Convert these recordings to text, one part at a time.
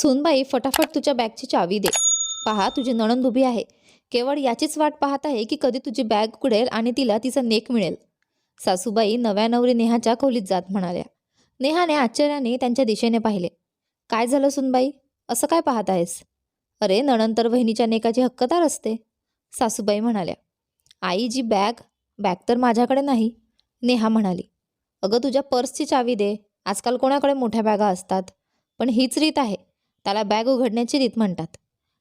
सूनबाई, फटाफट तुझ्या बॅगची चावी दे. पहा, तुझी नणंद उभी आहे. केवळ याचीच वाट पाहत आहे की कधी तुझी बॅग उघडेल आणि तिला तिचा नेक मिळेल. सासूबाई नव्या नवरी नेहाच्या खोलीत जात म्हणाल्या. नेहाने आश्चर्याने त्यांच्या दिशेने पाहिले. काय झालं सूनबाई, असं काय पाहत आहेस? अरे, नणंद तर वहिनीच्या नेकाची हक्कदार असते. सासूबाई म्हणाल्या. आई, जी बॅग बॅग तर माझ्याकडे नाही. नेहा म्हणाली. अगं, तुझ्या पर्सची चावी दे. आजकाल कोणाकडे मोठ्या बॅगा असतात. पण हीच रीत आहे, त्याला बॅग उघडण्याची रीत म्हणतात.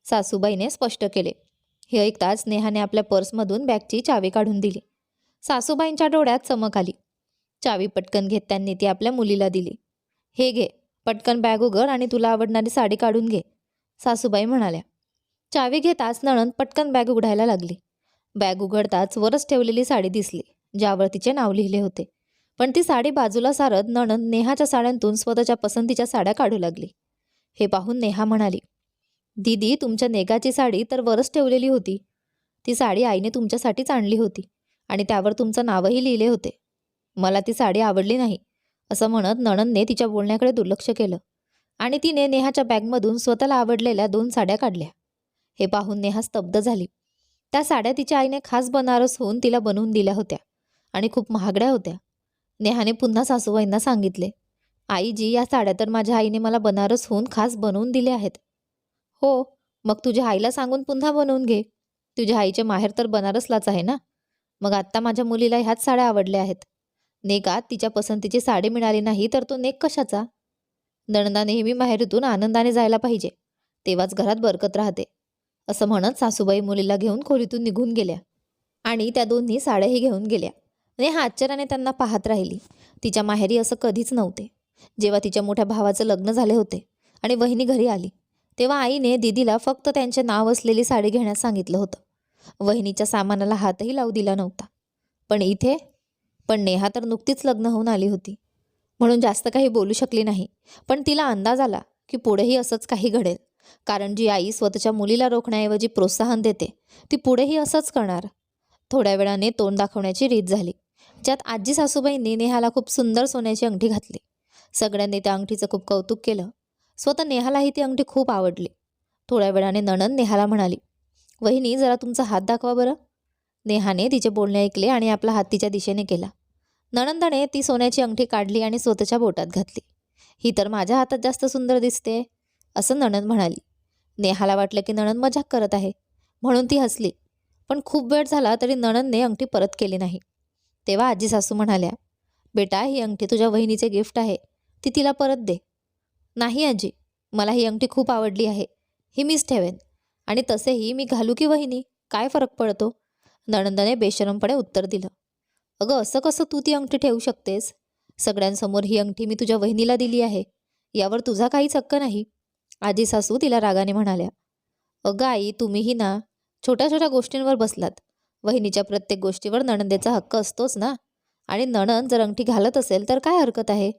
सासूबाईने स्पष्ट केले. हे ऐकताच नेहाने आपल्या पर्समधून बॅगची चावी काढून दिली. सासूबाईंच्या डोळ्यात चमक आली. चावी पटकन घेत त्यांनी ती आपल्या मुलीला दिली. हे घे, पटकन बॅग उघड आणि तुला आवडणारी साडी काढून घे, सासूबाई म्हणाल्या. चावी घेताच नणंद पटकन बॅग उघडायला लागली. बॅग उघडताच वरच ठेवलेली साडी दिसली, ज्यावर तिचे नाव लिहिले होते. पण ती साडी बाजूला सारत नणंद नेहाच्या साड्यांतून स्वतःच्या पसंतीच्या साड्या काढू लागली. हे पाहून नेहा म्हणाली. दीदी, तुमच्या नेगाची साडी तर वरच ठेवलेली होती. ती साडी आईने तुमच्यासाठीच आणली होती आणि त्यावर तुमचं नावही लिहिले होते. मला ती साडी आवडली नाही, असं म्हणत नणंदने तिच्या बोलण्याकडे दुर्लक्ष केलं आणि तिने नेहाच्या बॅगमधून स्वतःला आवडलेल्या 2 साड्या काढल्या. हे पाहून नेहा स्तब्ध झाली. त्या साड्या तिच्या आईने खास बनारसहून तिला बनवून दिल्या होत्या आणि खूप महागड्या होत्या. नेहाने पुन्हा सासूबाईंना सांगितले. आईजी, या साड्या तर माझ्या आईने मला बनारसहून खास बनवून दिल्या आहेत. हो, मग तुझ्या आईला सांगून पुन्हा बनवून घे. तुझ्या आईचे माहेर तर बनारसलाच आहे ना. मग आत्ता माझ्या मुलीला ह्याच साड्या आवडल्या आहेत. नेकात तिच्या पसंतीची साडी मिळाली नाही तर तो नेक कशाचा? नणंदा नेहमी माहेरीतून आनंदाने जायला पाहिजे, तेव्हाच घरात बरकत राहते, असं म्हणत सासूबाई मुलीला घेऊन खोलीतून निघून गेल्या आणि त्या दोन्ही साड्याही घेऊन गेल्या. नेहा आश्चर्याने त्यांना पाहत राहिली. तिच्या माहेरी असं कधीच नव्हते. जेव्हा तिच्या मोठ्या भावाचं लग्न झाले होते आणि वहिनी घरी आली, तेव्हा आईने दीदीला फक्त त्यांचे नाव असलेली साडी घेण्यास सांगितलं होतं. वहिनीच्या सामानाला हातही लावू दिला नव्हता. पण नेहा तर नुकतीच लग्न होऊन आली होती, म्हणून जास्त काही बोलू शकली नाही. पण तिला अंदाज आला की पुढेही असंच काही घडेल, कारण जी आई स्वतःच्या मुलीला रोखण्याऐवजी प्रोत्साहन देते, ती पुढेही असंच करणार. थोड्या वेळाने तोंड दाखवण्याची रीत झाली, ज्यात आजी सासूबाईंनी नेहाला खूप सुंदर सोन्याची अंगठी घातली. सगळ्यांनी त्या अंगठीचं खूप कौतुक केलं. स्वतः नेहालाही ती अंगठी खूप आवडली. थोड्या वेळाने नणंद नेहाला म्हणाली. वहिनी, जरा तुमचा हात दाखवा बरं. नेहाने तिचे बोलणे ऐकले आणि आपला हात तिच्या दिशेने केला. नणंदाने ती सोन्याची अंगठी काढली आणि स्वतःच्या बोटात घातली. ही तर माझ्या हातात जास्त सुंदर दिसते, असं नणंद म्हणाली. नेहाला वाटलं की नणंद मजाक करत आहे, म्हणून ती हसली. पण खूप वेळ झाला तरी नणंदने अंगठी परत केली नाही. तेव्हा आजी सासू म्हणाल्या. बेटा, ही अंगठी तुझ्या वहिनीचे गिफ्ट आहे, ती तिला परत दे. नाही आजी, मला ही अंगठी खूप आवडली आहे, ही मीच ठेवेन. आणि तसेही मी घालू की वहिनी, काय फरक पडतो? नणंदाने बेशरमपणे उत्तर दिलं. अगं, असं कसं तू ती अंगठी ठेवू शकतेस? सगळ्यांसमोर ही अंगठी मी तुझ्या वहिनीला दिली आहे, यावर तुझा काहीच हक्क नाही, आजी सासू तिला रागाने म्हणाल्या. अगं आई, तुम्हीही ना छोट्या छोट्या गोष्टींवर बसलात. वहिनीच्या प्रत्येक गोष्टीवर नणंदेचा हक्क असतोच ना. आणि नणंद जर अंगठी घालत असेल तर काय हरकत आहे?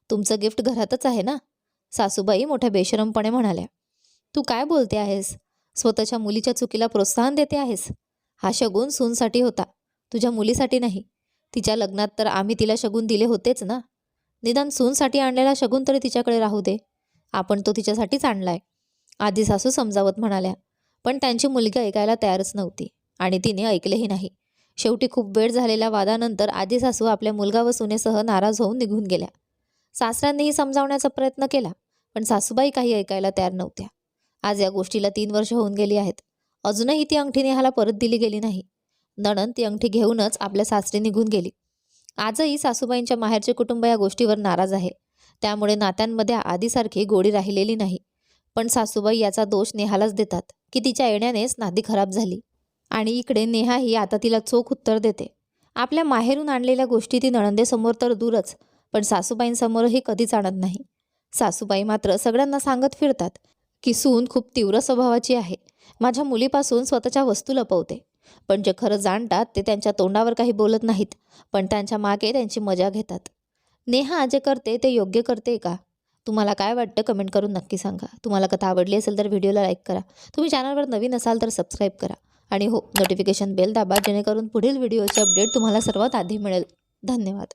तुमचं गिफ्ट घरातच आहे ना, सासूबाई मोठ्या बेशरमपणे म्हणाल्या. तू काय बोलते आहेस? स्वतःच्या मुलीच्या चुकीला प्रोत्साहन देते आहेस? हा शगुन सूनसाठी होता, तुझ्या मुलीसाठी नाही. तिच्या लग्नात तर आम्ही तिला शगुन दिले होतेच ना. निदान सूनसाठी आणलेला शगुन तरी तिच्याकडे राहू दे. आपण तो तिच्यासाठीच आणलाय, आजी सासू समजावत म्हणाल्या. पण त्यांची मुलगी ऐकायला तयारच नव्हती आणि तिने ऐकलेही नाही. शेवटी खूप वेळ झालेल्या वादानंतर आजी सासू आपल्या मुलगा व सुनेसह नाराज होऊन निघून गेल्या. सासऱ्यांनीही समजावण्याचा प्रयत्न केला, पण सासूबाई काही ऐकायला तयार नव्हत्या. आज या गोष्टीला 3 वर्ष होऊन गेली आहेत. अजूनही ती अंगठी नेहाला परत दिली गेली नाही. नणंद ती अंगठी घेऊनच आपल्या सासरी निघून गेली. आजही सासूबाईंच्या माहेरचे कुटुंब या गोष्टीवर नाराज आहे. त्यामुळे नात्यांमध्ये आधीसारखी गोडी राहिलेली नाही. पण सासूबाई याचा दोष नेहालाच देतात की तिच्या येण्यानेच नाती खराब झाली. आणि इकडे नेहाही आता तिला चोख उत्तर देते. आपल्या माहेरून आणलेल्या गोष्टी ती नणंदेसमोर तर दूरच, पण सासूबाईंसमोरही कधीच आणत नाही. सासूबाई मात्र सगळ्यांना सांगत फिरतात की सून खूप तीव्र स्वभावाची आहे, माझ्या मुलीपासून स्वतःच्या वस्तू लपवते. पण जे खरं जाणतात ते त्यांच्या तोंडावर काही बोलत नाहीत, पण त्यांच्या मागे त्यांची मजा घेतात. नेहा जे करते ते योग्य करते का? तुम्हाला काय वाटतं कमेंट करून नक्की सांगा. तुम्हाला कथा आवडली असेल तर व्हिडिओला लाईक करा. तुम्ही चॅनलवर नवीन असाल तर सबस्क्राईब करा आणि हो, नोटिफिकेशन बेल दाबा, जेणेकरून पुढील व्हिडिओचे अपडेट तुम्हाला सर्वात आधी मिळेल. धन्यवाद.